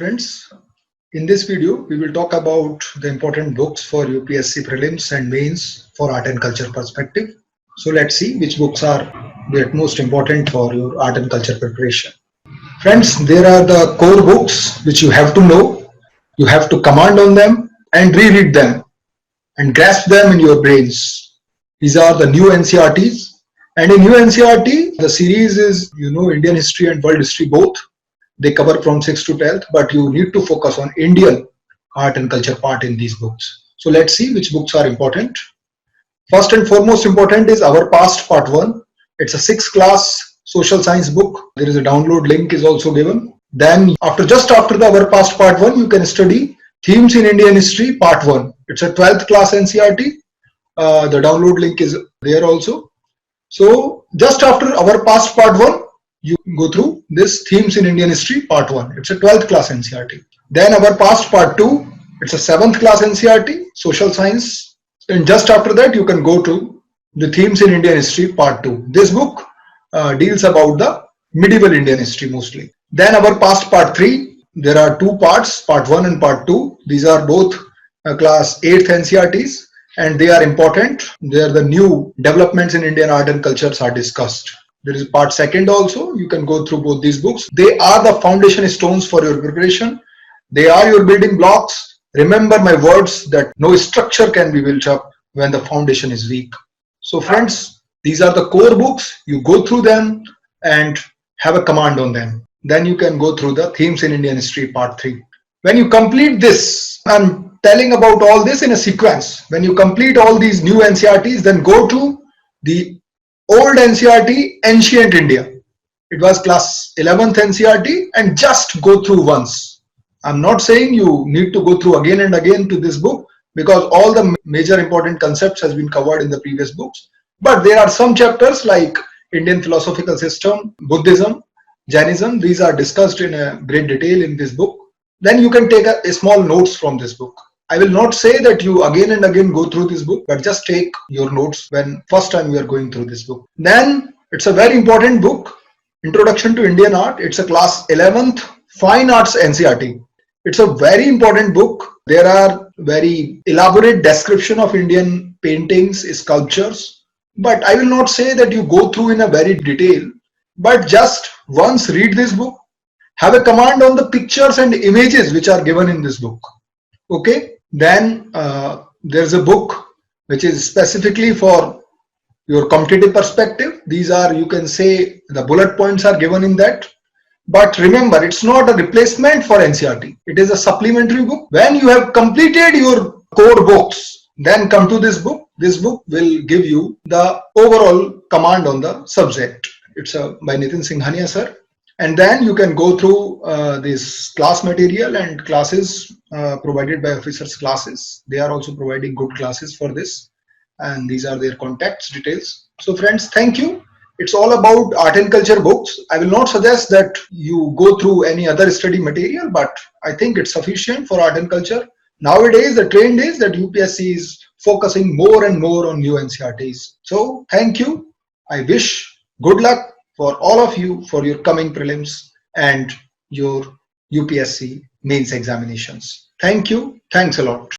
friends, in this video we will talk about the important books for UPSC prelims and mains for art and culture perspective. So let's see which books are the most important for your art and culture preparation. Friends, there are the core books which you have to know, you have to command on them and reread them and grasp them in your brains. These are the new NCERTs, and in new NCERT the series is Indian history and world history both. They cover from 6th to 10th, but you need to focus on Indian art and culture part in these books. So let's see which books are important. First and foremost important is Our Past Part 1. It's a 6th class social science book. There is a download link is also given. Then just after the Our Past Part 1, you can study Themes in Indian History Part 1. It's a 12th class NCERT. The download link is there also. So just after Our Past Part 1, you go through this Themes in Indian History Part 1. It's a 12th class NCERT. Then Our Past Part 2, it's a 7th class NCERT, Social Science. And just after that, you can go to the Themes in Indian History Part 2. This book deals about the medieval Indian history mostly. Then Our Past Part 3, there are two parts, Part 1 and Part 2. These are both class 8th NCERTs and they are important. They are the new developments in Indian art and cultures are discussed. There is part 2nd also. You can go through both these books. They are the foundation stones for your preparation. They are your building blocks. Remember my words that no structure can be built up when the foundation is weak. So friends, these are the core books. You go through them and have a command on them. Then you can go through the Themes in Indian History Part 3. When you complete this, I'm telling about all this in a sequence. When you complete all these new NCERTs, then go to the old NCERT, Ancient India. It was class 11th NCERT and just go through once. I'm not saying you need to go through again and again to this book because all the major important concepts has been covered in the previous books. But there are some chapters like Indian philosophical system, Buddhism, Jainism. These are discussed in a great detail in this book. Then you can take a small notes from this book. I will not say that you again and again go through this book, but just take your notes when first time you are going through this book. Then it's a very important book, Introduction to Indian Art. It's a class 11th Fine Arts NCERT. It's a very important book. There are very elaborate description of Indian paintings, sculptures, but I will not say that you go through in a very detail, but just once read this book, have a command on the pictures and images which are given in this book. Okay. Then there's a book which is specifically for your competitive perspective. These are, you can say, the bullet points are given in that. But remember, it's not a replacement for NCERT. It is a supplementary book. When you have completed your core books, then come to this book. This book will give you the overall command on the subject. It's by Nitin Singhania sir. And then you can go through this class material and classes provided by officers classes. They are also providing good classes for this. And these are their contacts details. So friends, thank you. It's all about art and culture books. I will not suggest that you go through any other study material, but I think it's sufficient for art and culture. Nowadays, the trend is that UPSC is focusing more and more on new NCERTs. So thank you. I wish good luck for all of you for your coming prelims and your UPSC mains examinations. Thank you. Thanks a lot.